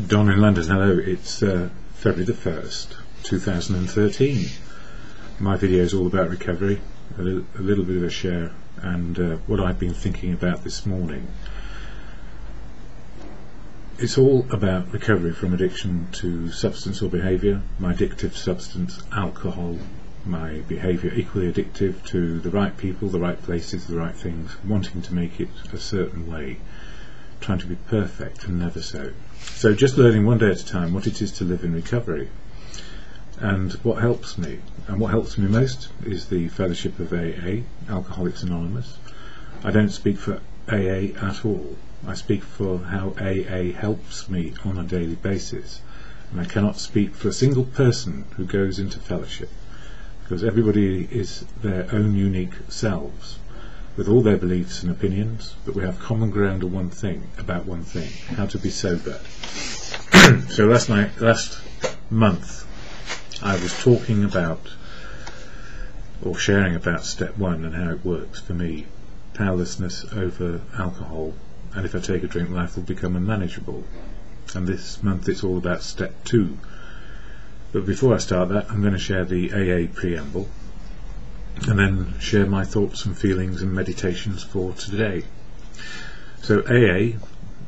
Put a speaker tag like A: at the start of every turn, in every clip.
A: Don in London, hello, it's February the 1st, 2013. My video is all about recovery, a little bit of a share, and what I've been thinking about this morning. It's all about recovery from addiction to substance or behaviour, my addictive substance, alcohol, my behaviour equally addictive to the right people, the right places, the right things, wanting to make it a certain way, trying to be perfect and never so. So just learning one day at a time what it is to live in recovery. And what helps me, and what helps me most, is the fellowship of AA, Alcoholics Anonymous. I don't speak for AA at all. I speak for how AA helps me on a daily basis. And I cannot speak for a single person who goes into fellowship, because everybody is their own unique selves, with all their beliefs and opinions, but we have common ground on one thing, how to be sober. So last month, I was talking about, or sharing about step 1 and how it works for me. Powerlessness over alcohol, and if I take a drink, life will become unmanageable. And this month it's all about step 2. But before I start that, I'm going to share the AA preamble, and then share my thoughts and feelings and meditations for today. So AA,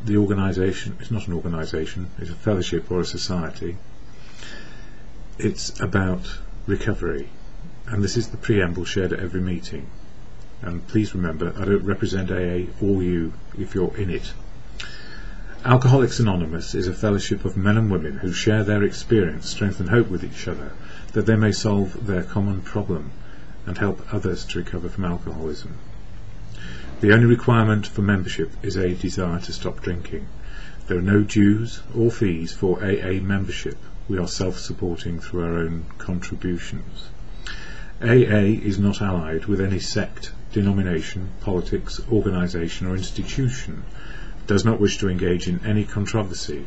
A: the organisation, it's not an organisation, it's a fellowship or a society. It's about recovery, and this is the preamble shared at every meeting. And please remember, I don't represent AA or you if you're in it. Alcoholics Anonymous is a fellowship of men and women who share their experience, strength and hope with each other, that they may solve their common problem and help others to recover from alcoholism. The only requirement for membership is a desire to stop drinking. There are no dues or fees for AA membership. We are self-supporting through our own contributions. AA is not allied with any sect, denomination, politics, organisation or institution, does not wish to engage in any controversy,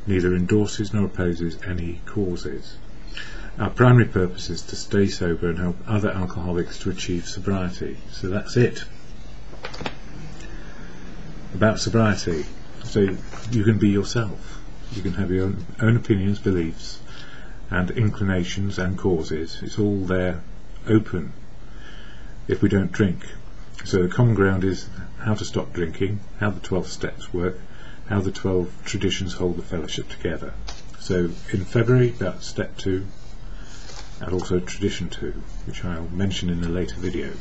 A: neither endorses nor opposes any causes. Our primary purpose is to stay sober and help other alcoholics to achieve sobriety. So that's it. About sobriety. So you can be yourself. You can have your own opinions, beliefs and inclinations and causes. It's all there, open, if we don't drink. So the common ground is how to stop drinking, how the 12 steps work, how the 12 traditions hold the fellowship together. So in February, about step 2, and also tradition 2, which I'll mention in a later video.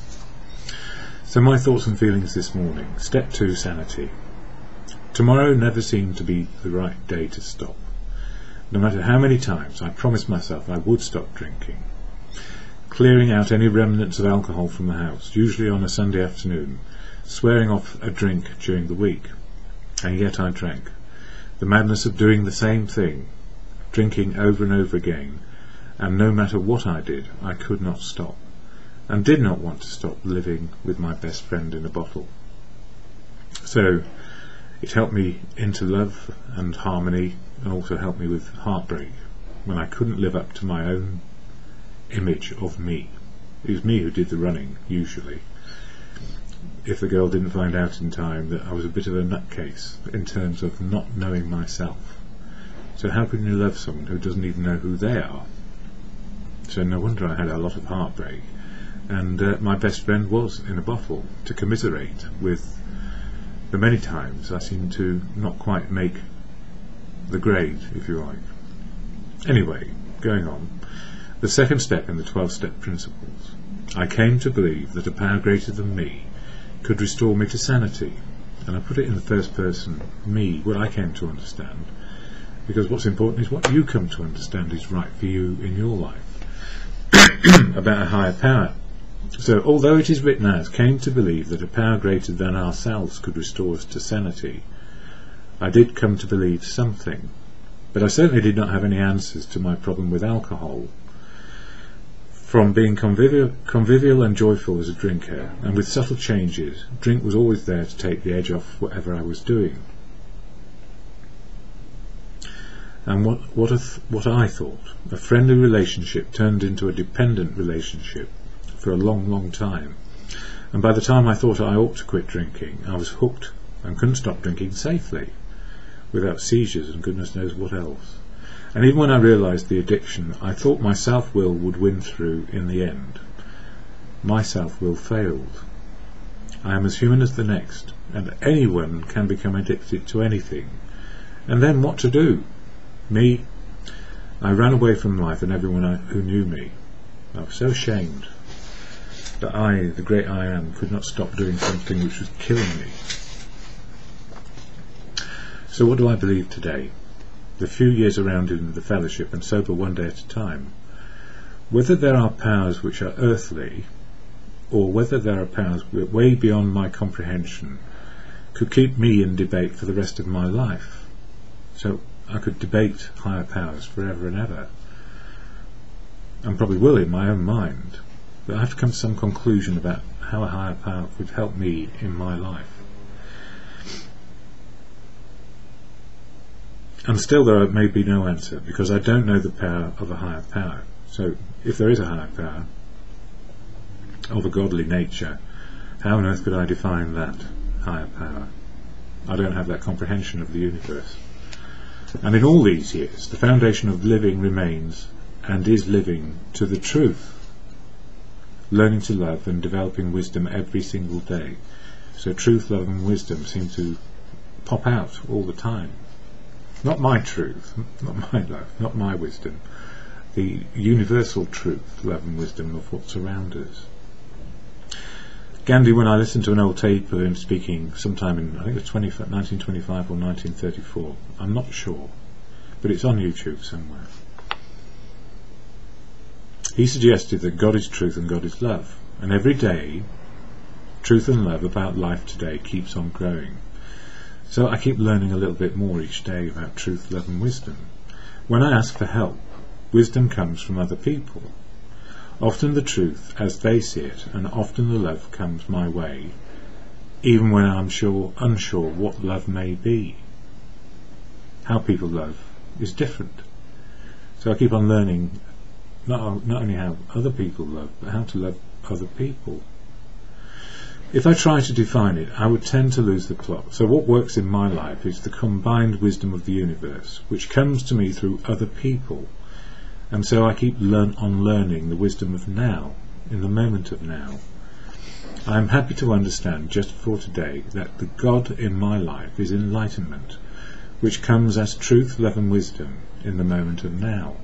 A: So my thoughts and feelings this morning. Step 2, sanity. Tomorrow never seemed to be the right day to stop. No matter how many times I promised myself I would stop drinking, clearing out any remnants of alcohol from the house, usually on a Sunday afternoon, swearing off a drink during the week, and yet I drank. The madness of doing the same thing, drinking over and over again, and no matter what I did, I could not stop, and did not want to stop living with my best friend in a bottle. So it helped me into love and harmony, and also helped me with heartbreak, when I couldn't live up to my own image of me. It was me who did the running, usually, if the girl didn't find out in time that I was a bit of a nutcase in terms of not knowing myself. So how can you love someone who doesn't even know who they are? So no wonder I had a lot of heartbreak, and my best friend was in a bottle, to commiserate with the many times I seemed to not quite make the grade, if you like. Anyway, going on. The second step in the 12-step principles. I came to believe that a power greater than me could restore me to sanity, and I put it in the first person, me, what I came to understand, because what's important is what you come to understand is right for you in your life. About a higher power. So although it is written as came to believe that a power greater than ourselves could restore us to sanity, I did come to believe something, but I certainly did not have any answers to my problem with alcohol. From being convivial and joyful as a drinker, and with subtle changes, drink was always there to take the edge off whatever I was doing. And what I thought, a friendly relationship turned into a dependent relationship for a long, long time. And by the time I thought I ought to quit drinking, I was hooked and couldn't stop drinking safely. without seizures and goodness knows what else. And even when I realised the addiction, I thought my self-will would win through in the end. My self-will failed. I am as human as the next, and anyone can become addicted to anything. And then what to do? Me? I ran away from life and everyone who knew me. I was so ashamed that I, the great I am, could not stop doing something which was killing me. So what do I believe today? The few years around in the fellowship and sober one day at a time, whether there are powers which are earthly, or whether there are powers way beyond my comprehension, could keep me in debate for the rest of my life. So I could debate higher powers forever and ever, and probably will in my own mind, but I have to come to some conclusion about how a higher power could help me in my life. And still there may be no answer, because I don't know the power of a higher power. So if there is a higher power of a godly nature, how on earth could I define that higher power? I don't have that comprehension of the universe. And in all these years, the foundation of living remains and is living to the truth, learning to love and developing wisdom every single day. So truth, love and wisdom seem to pop out all the time. Not my truth, not my love, not my wisdom, the universal truth, love and wisdom of what's around us. Gandhi, when I listened to an old tape of him speaking sometime in, I think it was 1925 or 1934, I'm not sure, but it's on YouTube somewhere. He suggested that God is truth and God is love, and every day, truth and love about life today keeps on growing. So I keep learning a little bit more each day about truth, love and wisdom. When I ask for help, wisdom comes from other people. Often the truth as they see it, and often the love comes my way, even when I'm unsure what love may be. How people love is different. So I keep on learning not only how other people love, but how to love other people. If I try to define it, I would tend to lose the plot. So what works in my life is the combined wisdom of the universe, which comes to me through other people. And so I keep learning the wisdom of now, in the moment of now. I am happy to understand just for today that the God in my life is enlightenment, which comes as truth, love and wisdom in the moment of now.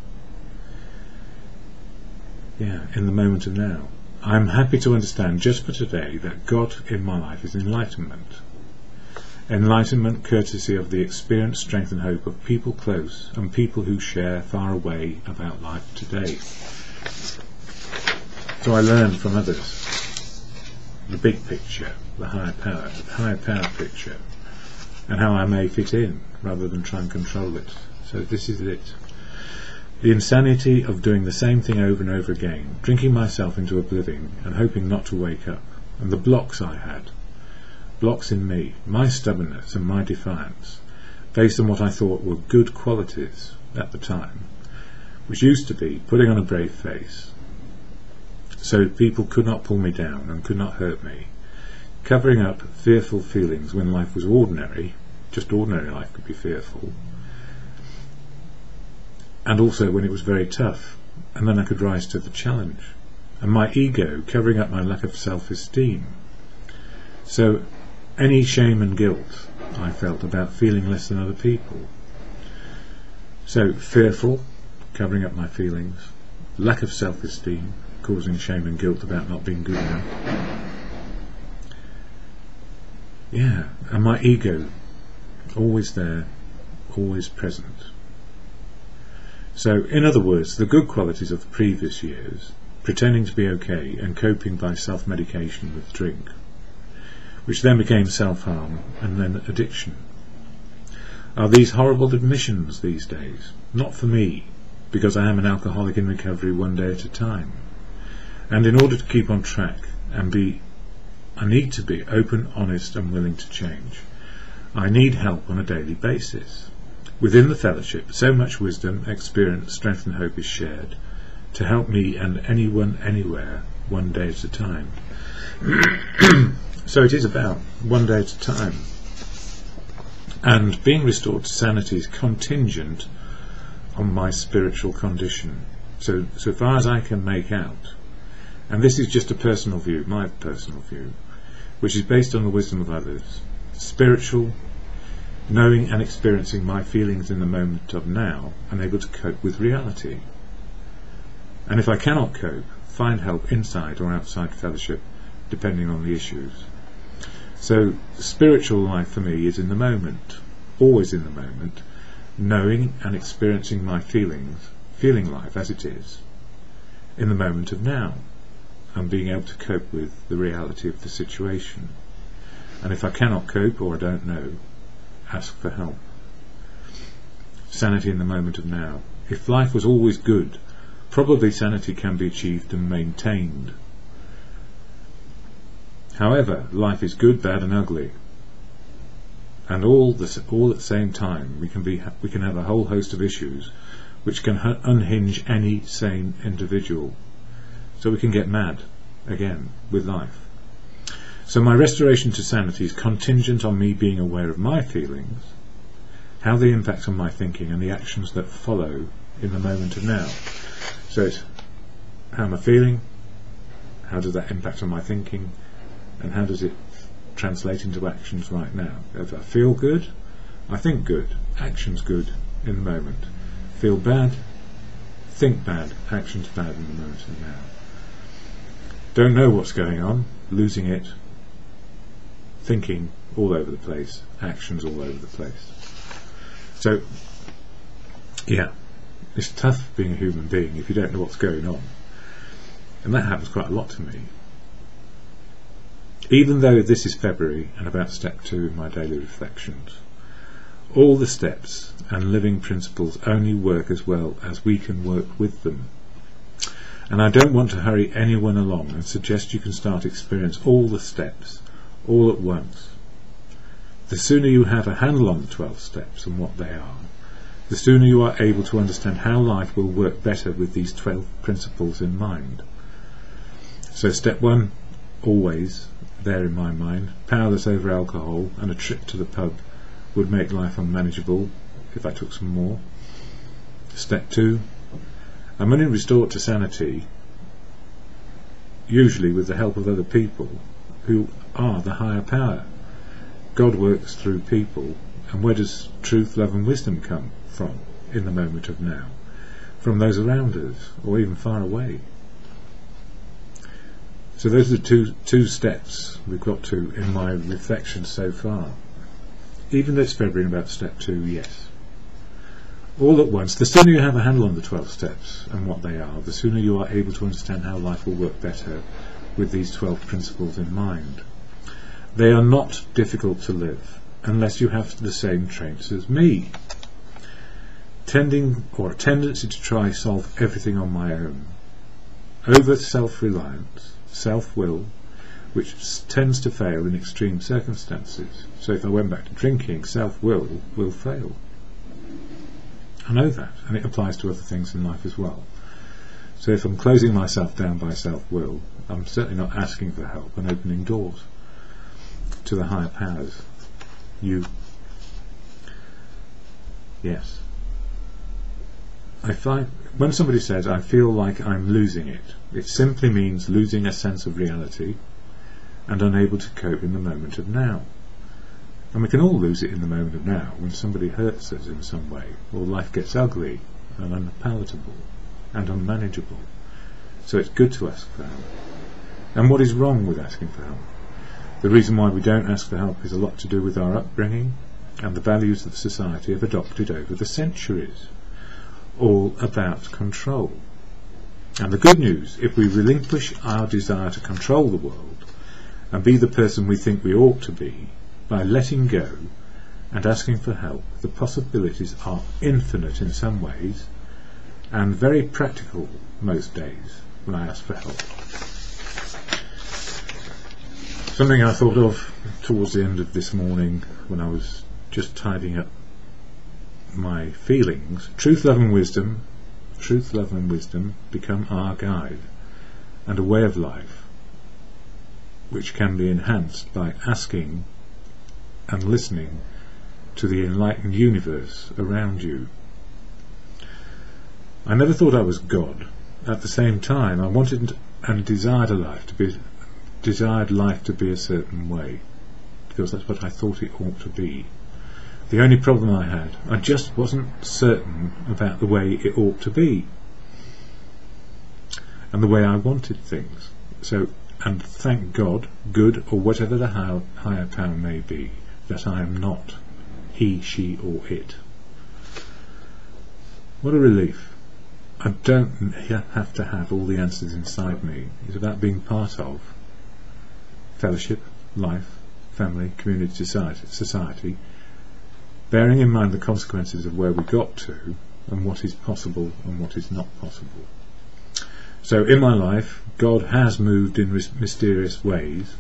A: Yeah, in the moment of now. I am happy to understand just for today that God in my life is enlightenment. Enlightenment courtesy of the experience, strength and hope of people close and people who share far away about life today. So I learn from others the big picture, the higher power picture, and how I may fit in rather than try and control it. So this is it. The insanity of doing the same thing over and over again, drinking myself into oblivion and hoping not to wake up, and the blocks I had, blocks in me, my stubbornness and my defiance, based on what I thought were good qualities at the time, which used to be putting on a brave face, so people could not pull me down and could not hurt me, covering up fearful feelings when life was ordinary, just ordinary life could be fearful, and also when it was very tough, and then I could rise to the challenge, and my ego covering up my lack of self-esteem. So any shame and guilt I felt about feeling less than other people. So fearful, covering up my feelings, lack of self-esteem, causing shame and guilt about not being good enough. Yeah, and my ego always there, always present. So, in other words, the good qualities of the previous years, pretending to be okay and coping by self-medication with drink, which then became self-harm and then addiction, are these horrible admissions these days. Not for me, because I am an alcoholic in recovery one day at a time. And in order to keep on track and I need to be open, honest and willing to change. I need help on a daily basis. Within the fellowship, so much wisdom, experience, strength and hope is shared to help me and anyone, anywhere, one day at a time. So it is about one day at a time. And being restored to sanity is contingent on my spiritual condition. So far as I can make out, and this is just a personal view, my personal view, which is based on the wisdom of others, spiritual, knowing and experiencing my feelings in the moment of now, and able to cope with reality. And if I cannot cope, find help inside or outside fellowship, depending on the issues. So spiritual life for me is in the moment, always in the moment, knowing and experiencing my feelings, feeling life as it is, in the moment of now, and being able to cope with the reality of the situation. And if I cannot cope or I don't know, ask for help. Sanity in the moment of now. If life was always good, probably sanity can be achieved and maintained. However, life is good, bad and ugly, and all at the same time. We can have a whole host of issues which can unhinge any sane individual, so we can get mad again with life. So my restoration to sanity is contingent on me being aware of my feelings, how they impact on my thinking, and the actions that follow in the moment of now. So it's how am I feeling, how does that impact on my thinking, and how does it translate into actions right now. If I feel good, I think good, actions good in the moment. Feel bad, think bad, actions bad in the moment of now. Don't know what's going on, losing it, thinking all over the place, actions all over the place. So yeah, it's tough being a human being if you don't know what's going on, and that happens quite a lot to me. Even though this is February and about step 2 in my daily reflections, all the steps and living principles only work as well as we can work with them. And I don't want to hurry anyone along and suggest you can start experience all the steps all at once. The sooner you have a handle on the 12 steps and what they are, the sooner you are able to understand how life will work better with these 12 principles in mind. So step 1, always there in my mind, powerless over alcohol, and a trip to the pub would make life unmanageable if I took some more. Step 2, I'm only restored to sanity, usually with the help of other people who are the higher power. God works through people, and where does truth, love and wisdom come from in the moment of now? From those around us, or even far away. So those are the two steps we've got to in my reflection so far. Even though it's February and about step 2, yes. All at once, the sooner you have a handle on the 12 steps and what they are, the sooner you are able to understand how life will work better with these 12 principles in mind. They are not difficult to live unless you have the same traits as me. A tendency to try solve everything on my own. Over self-reliance, self-will, which tends to fail in extreme circumstances. So if I went back to drinking, self-will will fail. I know that, and it applies to other things in life as well. So if I'm closing myself down by self-will, I'm certainly not asking for help and opening doors to the higher powers. You. Yes. I find when somebody says, I feel like I'm losing it, it simply means losing a sense of reality and unable to cope in the moment of now. And we can all lose it in the moment of now when somebody hurts us in some way, or life gets ugly and unpalatable and unmanageable. So it's good to ask for help. And what is wrong with asking for help? The reason why we don't ask for help is a lot to do with our upbringing and the values that society have adopted over the centuries. All about control. And the good news, if we relinquish our desire to control the world and be the person we think we ought to be, by letting go and asking for help, the possibilities are infinite in some ways and very practical most days when I ask for help. Something I thought of towards the end of this morning when I was just tidying up my feelings. Truth, love and wisdom become our guide and a way of life which can be enhanced by asking and listening to the enlightened universe around you. I never thought I was God. At the same time, I wanted and desired life to be a certain way, because that's what I thought it ought to be. The only problem I had, I just wasn't certain about the way it ought to be, and the way I wanted things. So, and thank God, good or whatever the higher power may be, that I am not he, she or it. What a relief. I don't have to have all the answers inside me. It's about being part of fellowship, life, family, community, society, bearing in mind the consequences of where we got to and what is possible and what is not possible. So in my life, God has moved in mysterious ways.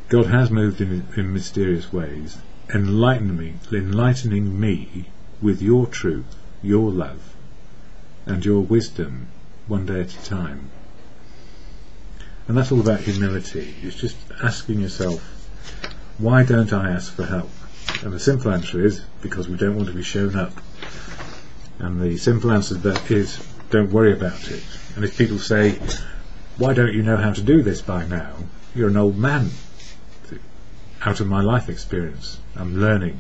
A: God has moved in mysterious ways, enlightening me with your truth, your love, and your wisdom, one day at a time. And that's all about humility. It's just asking yourself, why don't I ask for help? And the simple answer is, because we don't want to be shown up. And the simple answer to that is, don't worry about it. And if people say, why don't you know how to do this by now? You're an old man. Out of my life experience, I'm learning.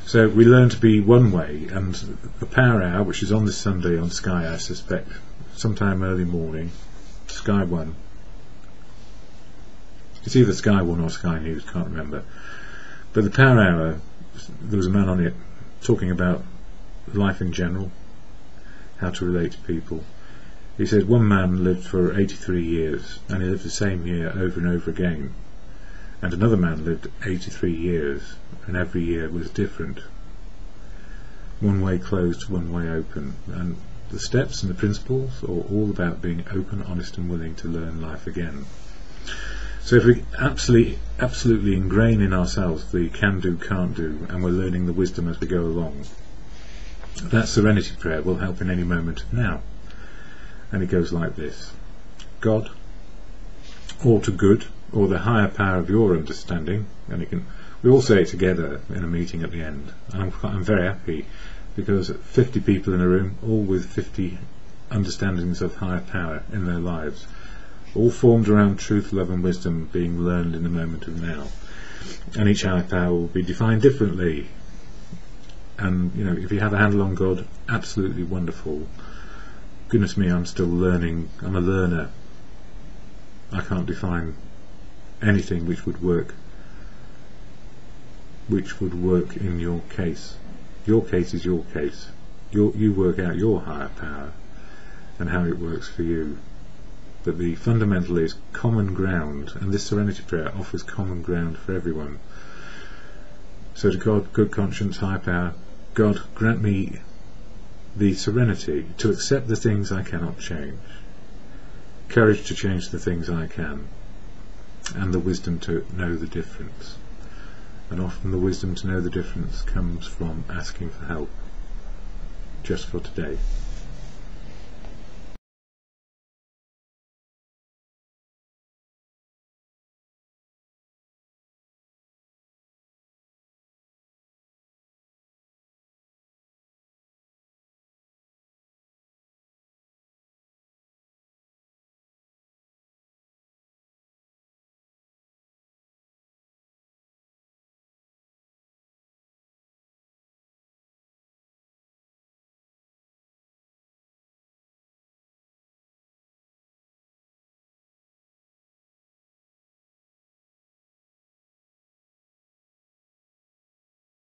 A: So we learn to be one way, and the Power Hour, which is on this Sunday on Sky, I suspect, sometime early morning, Sky 1. It's either Sky 1 or Sky News, can't remember. But the Power Hour, there was a man on it talking about life in general, how to relate to people. He said one man lived for 83 years, and he lived the same year over and over again. And another man lived 83 years, and every year was different. One way closed, one way open. And the steps and the principles are all about being open, honest and willing to learn life again. So if we absolutely ingrain in ourselves the can do, can't do, and we're learning the wisdom as we go along, that serenity prayer will help in any moment of now. And it goes like this: God, all to good, or the higher power of your understanding, and we all say it together in a meeting at the end, and I'm very happy, because 50 people in a room, all with 50 understandings of higher power in their lives, all formed around truth, love and wisdom being learned in the moment of now. And each higher power will be defined differently. And if you have a handle on God, absolutely wonderful. Goodness me, I'm still learning. I'm a learner. I can't define anything which would work in your case. Your case is your case. You work out your higher power and how it works for you. But the fundamental is common ground, and this serenity prayer offers common ground for everyone. So to God, good conscience, high power, God, grant me the serenity to accept the things I cannot change, courage to change the things I can, and the wisdom to know the difference. And often the wisdom to know the difference comes from asking for help, just for today.